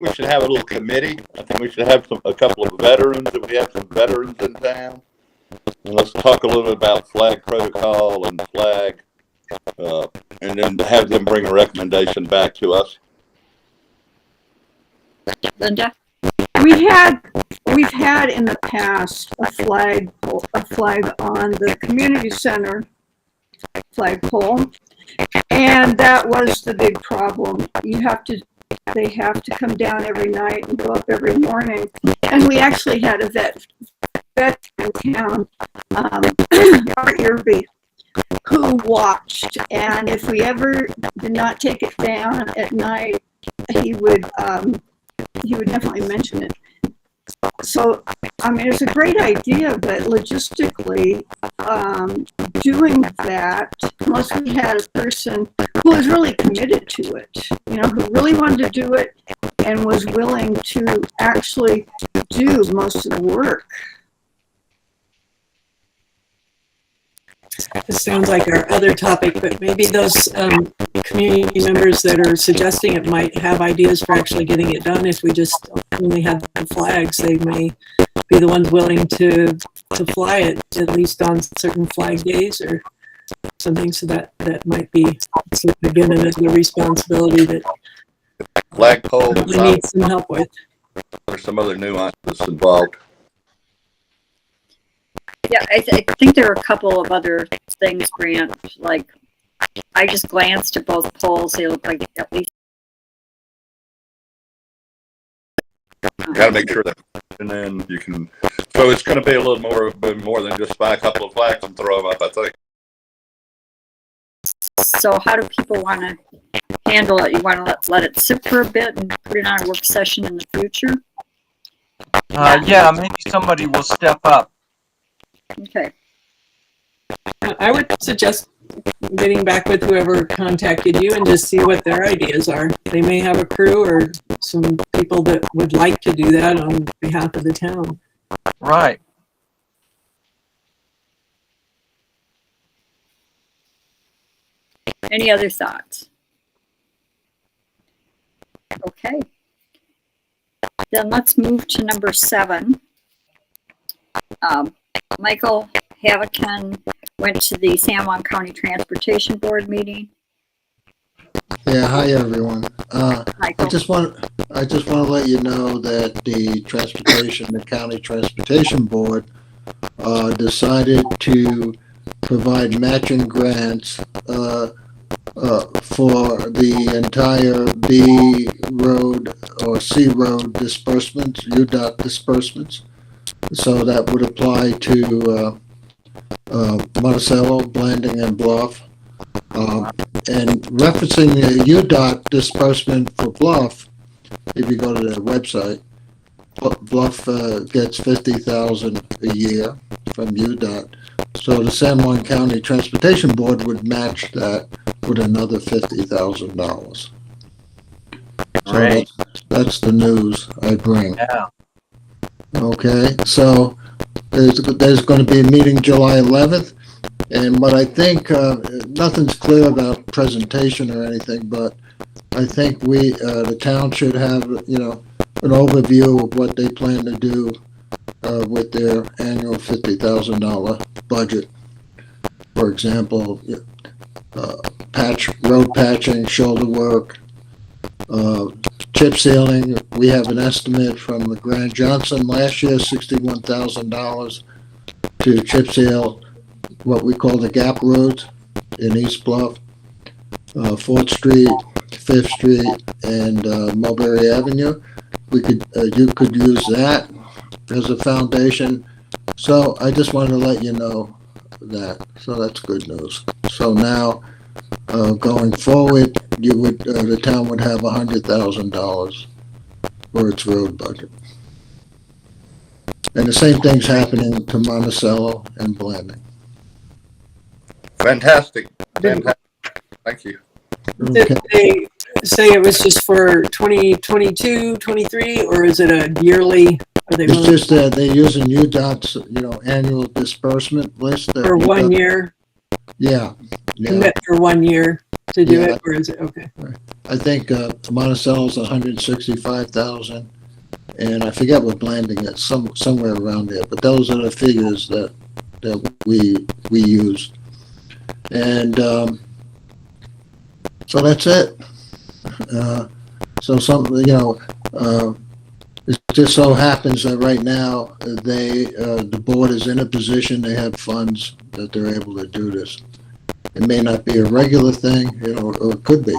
we should have a little committee. I think we should have a couple of veterans, if we have some veterans in town. And let's talk a little bit about flag protocol and flag, and then have them bring a recommendation back to us. Linda? We've had in the past a flag on the community center flagpole, and that was the big problem. They have to come down every night and go up every morning. And we actually had a vet in town, Art Irby, who watched, and if we ever did not take it down at night, he would definitely mention it. So, I mean, it's a great idea, but logistically, doing that, unless we had a person who was really committed to it, who really wanted to do it and was willing to actually do most of the work. This sounds like our other topic, but maybe those community members that are suggesting it might have ideas for actually getting it done. If we just only have the flags, they may be the ones willing to fly it, at least on certain flag days or something. So that might be, again, another responsibility that Flagpole. we need some help with. There's some other nuances involved. Yeah, I think there are a couple of other things, Grant. Like, I just glanced at both poles. They look like at least. Got to make sure that, and then you can. So it's going to be a little more than just buy a couple of flags and throw them up, I think. So how do people want to handle it? You want to let it sit for a bit and put it on a work session in the future? Yeah, maybe somebody will step up. Okay. I would suggest getting back with whoever contacted you and just see what their ideas are. They may have a crew or some people that would like to do that on behalf of the town. Right. Any other thoughts? Okay. Then let's move to number 7. Michael Havikan went to the San Juan County Transportation Board meeting. Yeah, hi everyone. Michael. I just want to let you know that the County Transportation Board decided to provide matching grants for the entire B road or C road disbursements, UDOT disbursements. So that would apply to Monticello, Blanding, and Bluff. And referencing the UDOT disbursement for Bluff, if you go to their website, Bluff gets $50,000 a year from UDOT. So the San Juan County Transportation Board would match that with another $50,000. So Great. that's the news I bring. Yeah. Okay, so there's going to be a meeting July 11th, and what I think, nothing's clear about presentation or anything, but I think the town should have, an overview of what they plan to do with their annual $50,000 budget. For example, road patching, shoulder work, chip sealing. We have an estimate from the Grant Johnson last year, $61,000 to chip seal what we call the gap roads in East Bluff, 4th Street, 5th Street, and Mulberry Avenue. You could use that as a foundation. So I just wanted to let you know that. So that's good news. So now, going forward, the town would have $100,000 for its road budget. And the same thing's happening to Monticello and Blanding. Fantastic. Thank you. Did they say it was just for 2022, 23, or is it a yearly? It's just that they're using UDOT's, annual disbursement list. For 1 year? Yeah. Commit for 1 year. to do Yeah. it, or is it, okay? I think Monticello's 165,000, and I forget what Blanding is, somewhere around there. But those are the figures that we used, and so that's it. So it just so happens that right now the board is in a position, they have funds that they're able to do this. It may not be a regular thing, or it could be.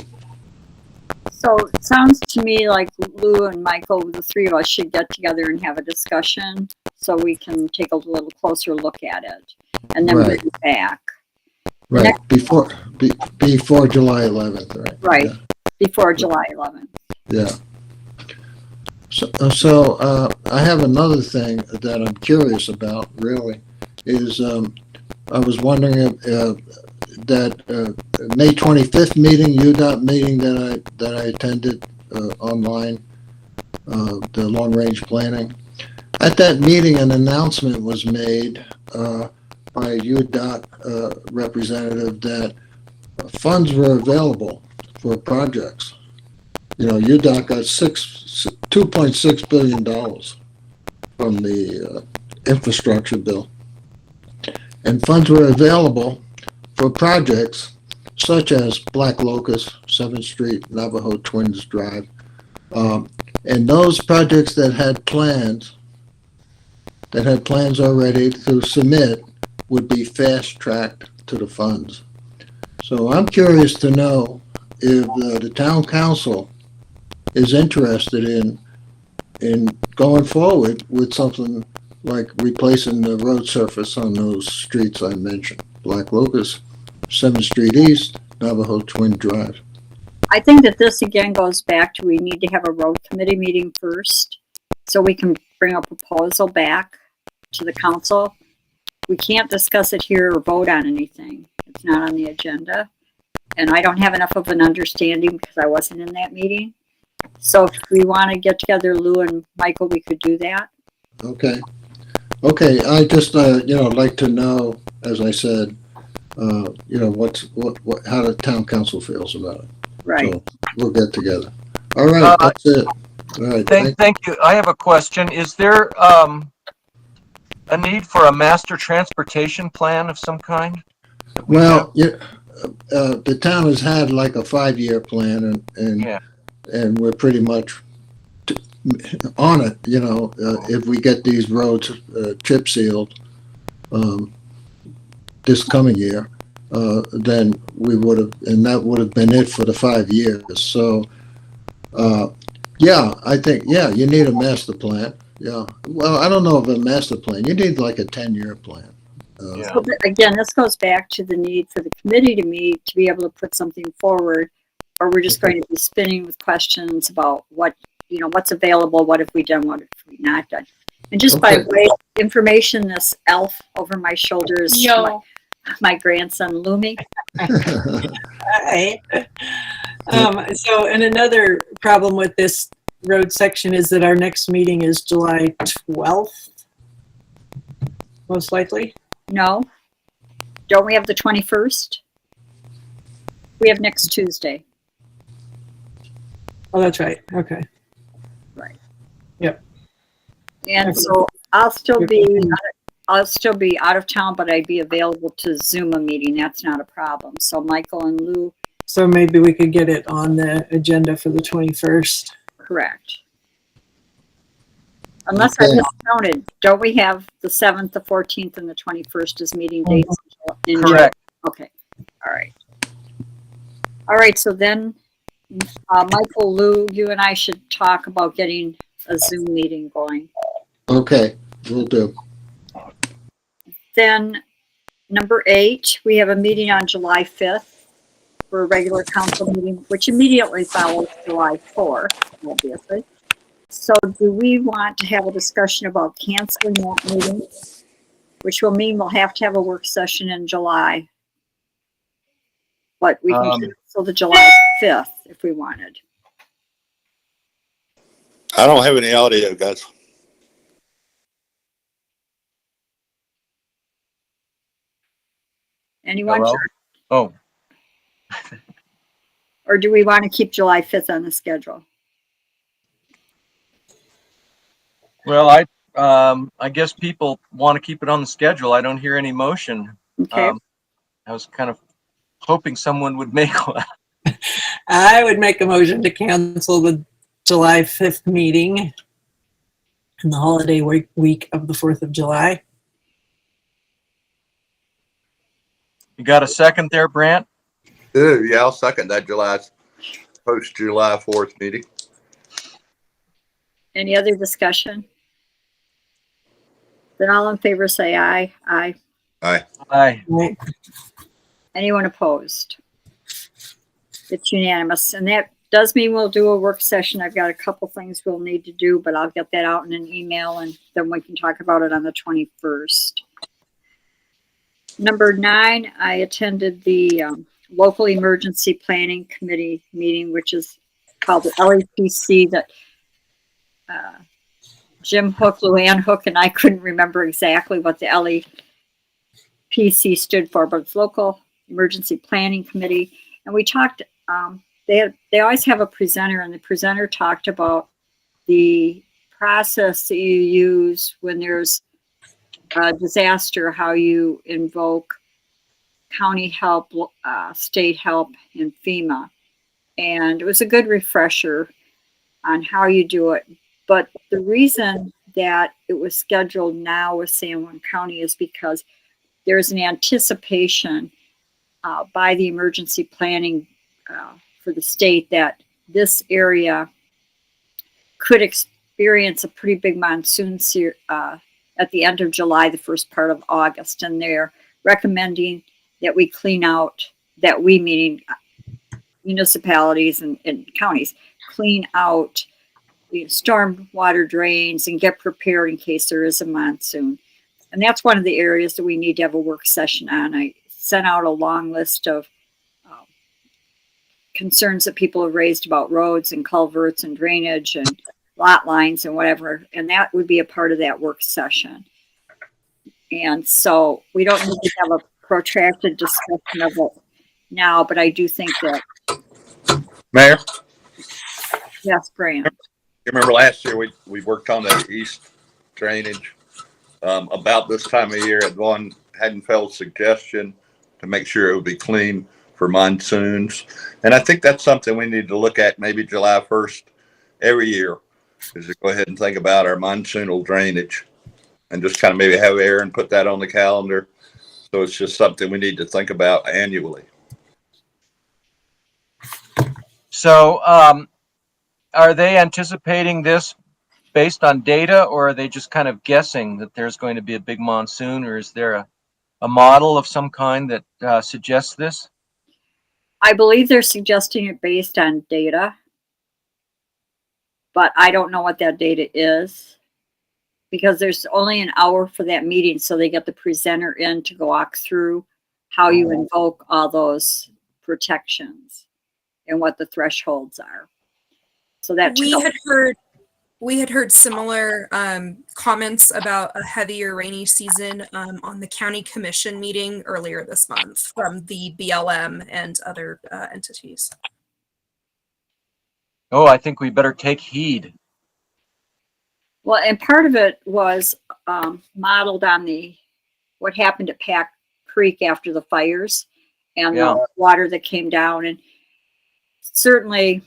So it sounds to me like Lou and Michael, the three of us, should get together and have a discussion so we can take a little closer look at it and then bring Right. it back. Right, before July 11th, right? Right, before July 11th. Yeah. So I have another thing that I'm curious about, really, is I was wondering if that May 25th meeting, UDOT meeting that I attended online, the long-range planning. At that meeting, an announcement was made by a UDOT representative that funds were available for projects. UDOT got $2.6 billion from the infrastructure bill, and funds were available for projects such as Black Locust, 7th Street, Navajo Twins Drive, and those projects that had plans already to submit would be fast-tracked to the funds. So I'm curious to know if the town council is interested in going forward with something like replacing the road surface on those streets I mentioned, Black Locust, 7th Street East, Navajo Twin Drive. I think that this again goes back to we need to have a road committee meeting first so we can bring a proposal back to the council. We can't discuss it here or vote on anything. It's not on the agenda. And I don't have enough of an understanding because I wasn't in that meeting. So if we want to get together, Lou and Michael, we could do that. Okay. I just like to know, as I said, how the town council feels about it. Right. So we'll get together. All right, that's it. All right. Thank you. I have a question. Is there a need for a master transportation plan of some kind? Well, the town has had like a 5-year plan, and we're pretty much on it. If we get these roads chip sealed this coming year, then we would have, and that would have been it for the 5 years. So, I think you need a master plan. Yeah. Well, I don't know of a master plan. You need like a 10-year plan. So again, this goes back to the need for the committee to meet to be able to put something forward, or we're just going to be spinning with questions about what's available, what have we done, what have we not done. And just by way of information, this elf over my shoulder is my grandson, Lumi. Hi. And another problem with this road section is that our next meeting is July 12th, most likely. No. Don't we have the 21st? We have next Tuesday. Oh, that's right. Okay. Right. Yep. And so I'll still be out of town, but I'd be available to Zoom a meeting. That's not a problem. So Michael and Lou. So maybe we could get it on the agenda for the 21st. Correct. Unless I miscounted, don't we have the 7th, the 14th, and the 21st as meeting dates? Correct. Okay. All right. All right. So then, Michael, Lou, you and I should talk about getting a Zoom meeting going. Okay, we'll do. Then, number 8, we have a meeting on July 5th for a regular council meeting, which immediately follows July 4th, obviously. So do we want to have a discussion about canceling that meeting, which will mean we'll have to have a work session in July? But we can cancel the July 5th if we wanted. I don't have any audio, guys. Anyone? Hello? Oh. Or do we want to keep July 5th on the schedule? Well, I guess people want to keep it on the schedule. I don't hear any motion. Okay, I was kind of hoping someone would make one. I would make a motion to cancel the July 5th meeting and the holiday week of the 4th of July. You got a second there, Brant? Yeah, I'll second that post-July 4th meeting. any other discussion? Then all in favor say aye. Aye. Aye. Aye. Right. Anyone opposed? It's unanimous, and that does mean we'll do a work session. I've got a couple things we'll need to do, but I'll get that out in an email, and then we can talk about it on the 21st. Number 9, I attended the local emergency planning committee meeting, which is called the LEPC. That Jim Hook, Luann Hook, and I couldn't remember exactly what the LEPC stood for, but it's Local Emergency Planning Committee. And we talked, they always have a presenter, and the presenter talked about the process that you use when there's a disaster, how you invoke county help, state help, and FEMA. And it was a good refresher on how you do it. But the reason that it was scheduled now with San Juan County is because there's an anticipation by the emergency planning for the state that this area could experience a pretty big monsoon at the end of July, the first part of August. And they're recommending that we clean out, that we, meaning municipalities and counties, clean out storm water drains and get prepared in case there is a monsoon. And that's one of the areas that we need to have a work session on. I sent out a long list of concerns that people have raised about roads and culverts and drainage and lot lines and whatever, and that would be a part of that work session. And so we don't need to have a protracted discussion of it now, but I do think that. Mayor, Yes, Graham. you remember last year we worked on the east drainage about this time of year at one Haddonfield's suggestion to make sure it would be clean for monsoons. And I think that's something we need to look at maybe July 1st every year, is to go ahead and think about our monsoonal drainage and just kind of maybe have Aaron put that on the calendar. So it's just something we need to think about annually. So, are they anticipating this based on data, or are they just kind of guessing that there's going to be a big monsoon, or is there a model of some kind that suggests this? I believe they're suggesting it based on data, but I don't know what that data is because there's only an hour for that meeting. So they get the presenter in to walk through how you invoke all those protections and what the thresholds are. So that we had heard similar comments about a heavier rainy season on the county commission meeting earlier this month from the BLM and other entities. Oh, I think we better take heed. Well, and part of it was modeled on what happened at Pack Creek after the fires and the water that came down. And certainly,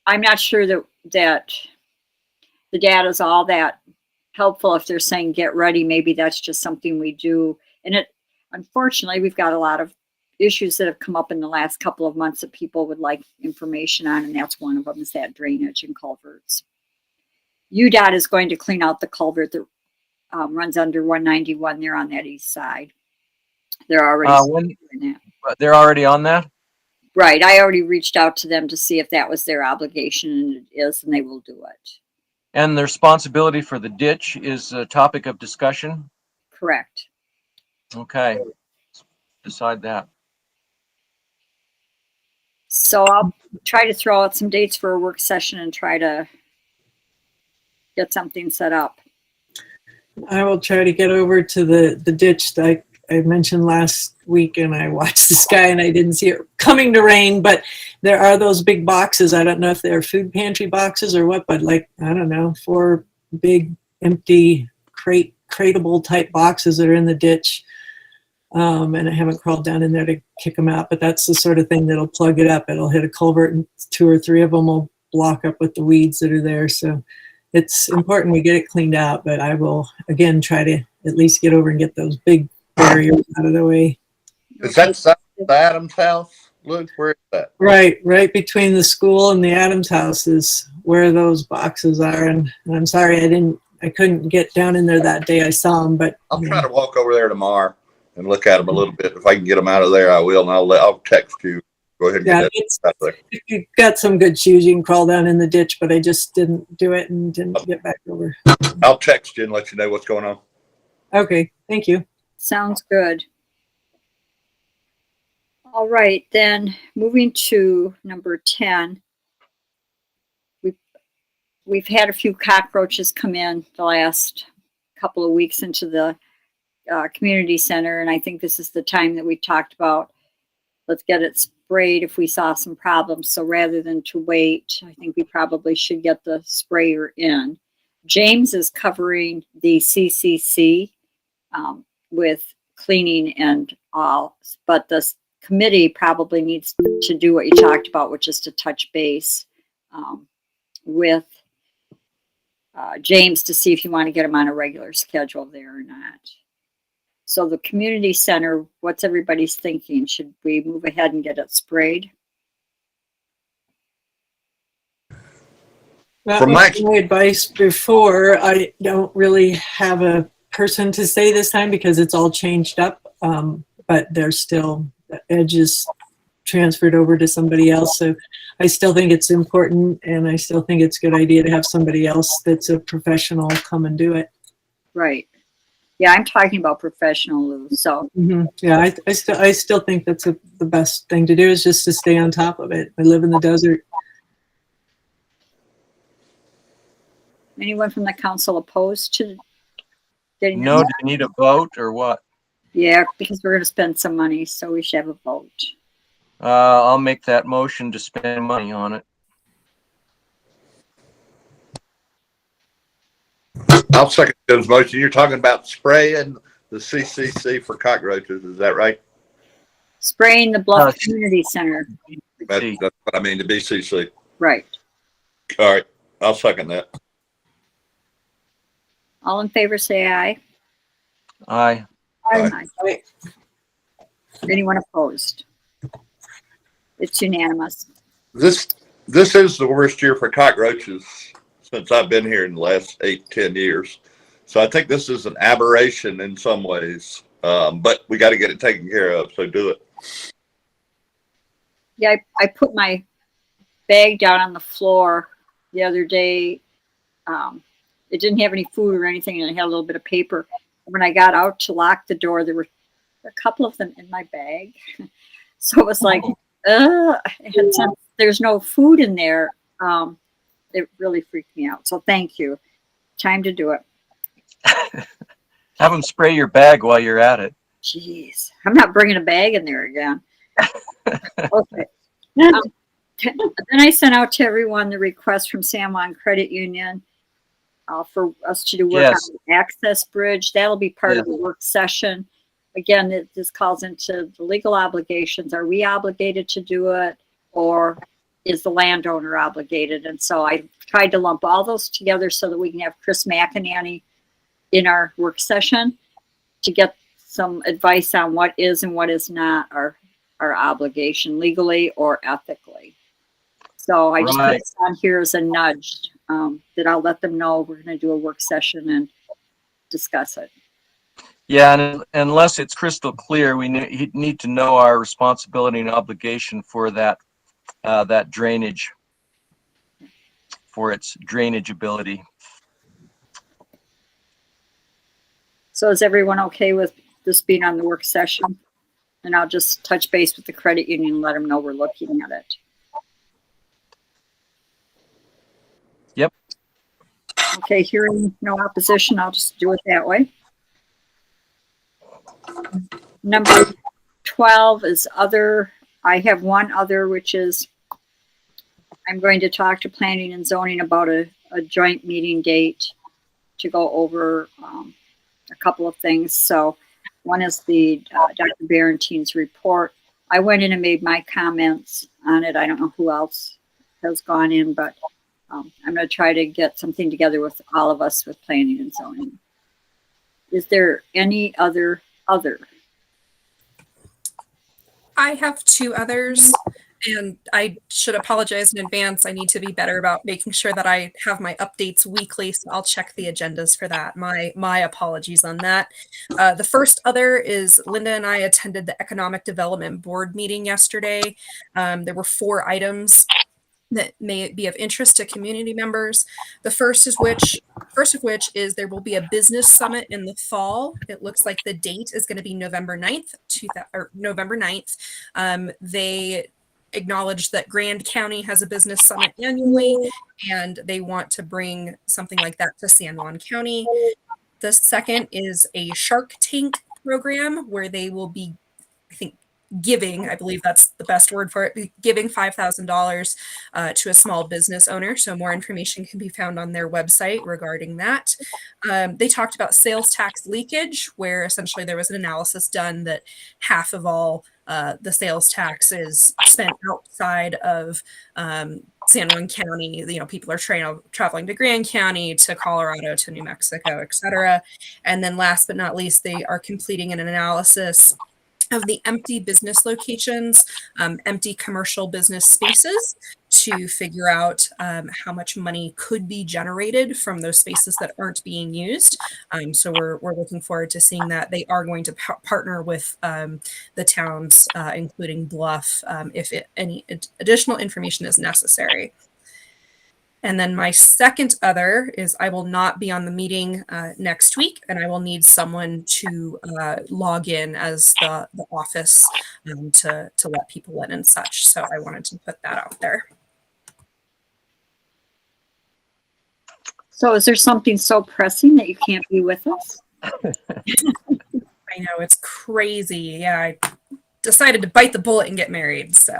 I'm not sure that the data is all that helpful. If they're saying get ready, maybe that's just something we do. And unfortunately, we've got a lot of issues that have come up in the last couple of months that people would like information on, and that's one of them, is that drainage and culverts. UDOT is going to clean out the culvert that runs under 191 there on that east side. They're already doing that. They're already on that? Right. I already reached out to them to see if that was their obligation, and it is, and they will do it. And the responsibility for the ditch is a topic of discussion? Correct. Okay. Let's decide that. So I'll try to throw out some dates for a work session and try to get something set up. I will try to get over to the ditch. I I mentioned last week, and I watched the sky and I didn't see it coming to rain, but there are those big boxes. I don't know if they're food pantry boxes or what, but like, I don't know, 4 big empty crateable type boxes that are in the ditch. And I haven't crawled down in there to kick them out, but that's the sort of thing that'll plug it up. It'll hit a culvert and 2 or 3 of them will block up with the weeds that are there. So it's important we get it cleaned out, but I will again try to at least get over and get those big barriers out of the way. Is that south of the Adams house, Luke? Where is that? Right between the school and the Adams house is where those boxes are. And I'm sorry I couldn't get down in there that day. I saw them, but I'll try to walk over there tomorrow and look at them a little bit. If I can get them out of there, I will, and I'll text you. Go ahead and yeah, get that out there. if you've got some good shoes, you can crawl down in the ditch, but I just didn't do it and didn't get back over. I'll text you and let you know what's going on. Okay, thank you. Sounds good. All right, then moving to number 10. We've had a few cockroaches come in the last couple of weeks into the community center, and I think this is the time that we talked about, let's get it sprayed if we saw some problems. So rather than to wait, I think we probably should get the sprayer in. James is covering the CCC with cleaning and all, but the committee probably needs to do what you talked about, which is to touch base with James to see if you want to get him on a regular schedule there or not. So the community center, what's everybody's thinking? Should we move ahead and get it sprayed? That From was my advice before. I don't really have a person to say this time because it's all changed up, but there's still the edges transferred over to somebody else. So I still think it's important, and I still think it's a good idea to have somebody else that's a professional come and do it. Right. Yeah, I'm talking about professional, Lou. So yeah, I still think that's the best thing to do is just to stay on top of it. I live in the desert. anyone from the council opposed to getting? No, do you need a vote or what? Yeah, because we're going to spend some money, so we should have a vote. I'll make that motion to spend money on it. I'll second Jim's motion. You're talking about spraying the CCC for cockroaches. Is that right? Spraying the Bluff Community Center. That's what I mean, the BCC. Right. All right. I'll second that. All in favor, say aye. Aye. Aye. Anyone opposed? It's unanimous. This is the worst year for cockroaches since I've been here in the last 8-10 years. So I think this is an aberration in some ways, but we got to get it taken care of. So do it. Yeah, I put my bag down on the floor the other day. It didn't have any food or anything, and it had a little bit of paper. When I got out to lock the door, there were a couple of them in my bag. So it was like, there's no food in there. It really freaked me out. So thank you. Time to do it. Have them spray your bag while you're at it. Jeez, I'm not bringing a bag in there again. Okay. Then I sent out to everyone the request from San Juan Credit Union for us to do work on the access bridge. That'll be part of the work session. Again, this calls into the legal obligations. Are we obligated to do it, or is the landowner obligated? And so I tried to lump all those together so that we can have Chris McInerney in our work session to get some advice on what is and what is not our obligation legally or ethically. So I just put this on here as a nudge that I'll let them know we're going to do a work session and discuss it. Yeah, and unless it's crystal clear, we need to know our responsibility and obligation for that drainage, for its drainage ability. So is everyone okay with this being on the work session? And I'll just touch base with the credit union and let them know we're looking at it. Yep. Okay, hearing no opposition, I'll just do it that way. Number 12 is other. I have one other, which is I'm going to talk to planning and zoning about a joint meeting date to go over a couple of things. So one is the Dr. Barentine's report. I went in and made my comments on it. I don't know who else has gone in, but I'm going to try to get something together with all of us with planning and zoning. Is there any other? I have two others, and I should apologize in advance. I need to be better about making sure that I have my updates weekly, so I'll check the agendas for that. My apologies on that. The first other is Linda and I attended the Economic Development Board meeting yesterday. There were 4 items that may be of interest to community members. The first of which is there will be a business summit in the fall. It looks like the date is going to be November 9th. They acknowledge that Grand County has a business summit annually, and they want to bring something like that to San Juan County. The second is a Shark Tank program where they will be, I think, giving, I believe that's the best word for it, giving $5,000 to a small business owner. So more information can be found on their website regarding that. They talked about sales tax leakage, where essentially there was an analysis done that half of all the sales tax is spent outside of San Juan County. You know, people are traveling to Grand County, to Colorado, to New Mexico, etc. And then last but not least, they are completing an analysis of the empty business locations, empty commercial business spaces, to figure out how much money could be generated from those spaces that aren't being used. So we're looking forward to seeing that. They are going to partner with the towns, including Bluff, if any additional information is necessary. And then my second other is I will not be on the meeting next week, and I will need someone to log in as the office to let people in and such. So I wanted to put that out there. So is there something so pressing that you can't be with us? I know, it's crazy. Yeah, I decided to bite the bullet and get married. So,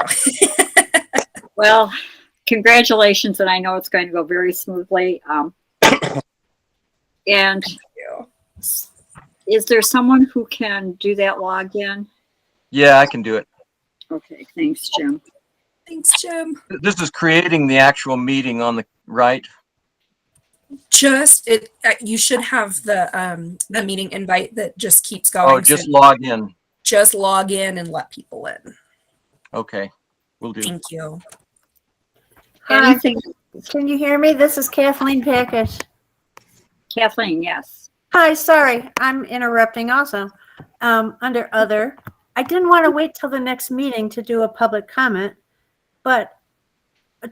Well, congratulations, and I know it's going to go very smoothly. And is there someone who can do that login? Yeah, I can do it. Okay, thanks, Jim. Thanks, Jim. This is creating the actual meeting on the right. Just it. You should have the meeting invite that just keeps going. Oh, just log in. Just log in and let people in. Okay, we'll do. Thank you. Hi, Anything, can you hear me? This is Kathleen Peckish. Kathleen? Yes. Hi, sorry, I'm interrupting also. Under other, I didn't want to wait till the next meeting to do a public comment, but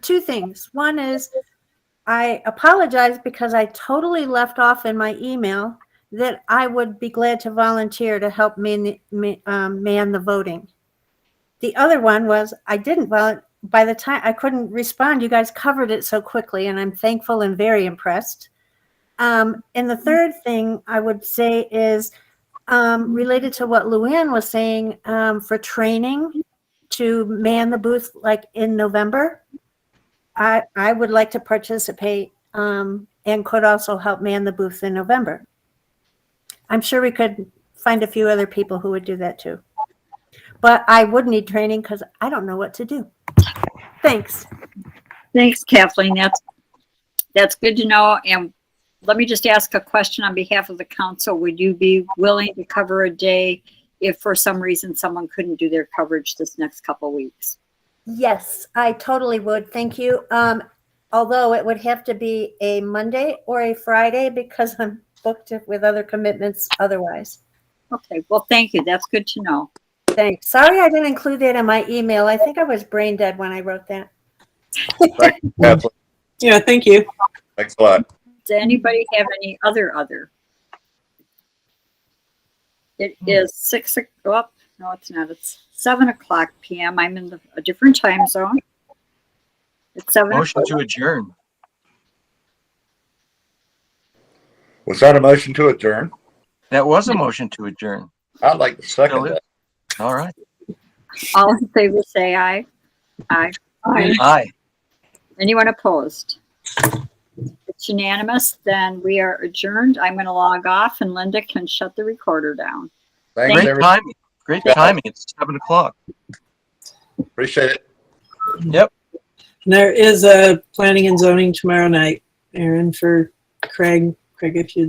2 things. One is I apologize because I totally left off in my email that I would be glad to volunteer to help man the voting. The other one was I didn't volunteer. By the time I couldn't respond, you guys covered it so quickly, and I'm thankful and very impressed. And the third thing I would say is related to what Luann was saying, for training to man the booth like in November. I would like to participate and could also help man the booth in November. I'm sure we could find a few other people who would do that too. But I would need training because I don't know what to do. Thanks. Thanks, Kathleen. That's good to know. And let me just ask a question on behalf of the council. Would you be willing to cover a day if for some reason someone couldn't do their coverage this next couple of weeks? Yes, I totally would. Thank you. Although it would have to be a Monday or a Friday because I'm booked with other commitments otherwise. Okay, well, thank you. That's good to know. Thanks. Sorry I didn't include that in my email. I think I was brain dead when I wrote that. Thank you, Kathleen. Yeah, thank you. Thanks a lot. Does anybody have any other? It is 6 o'clock. No, it's not. It's 7 o'clock p.m. I'm in a different time zone. It's 7 Motion o'clock. to adjourn. Was that a motion to adjourn? That was a motion to adjourn. I'd like to second Still is. that. All right. All in favor, say aye. Aye. Aye. Anyone opposed? It's unanimous, then we are adjourned. I'm gonna log off and Linda can shut the recorder down. Thanks, Great everybody. timing. Great timing. It's 7:00. Appreciate it. Yep. And there is a planning and zoning tomorrow night, Aaron, for Craig. Craig, if you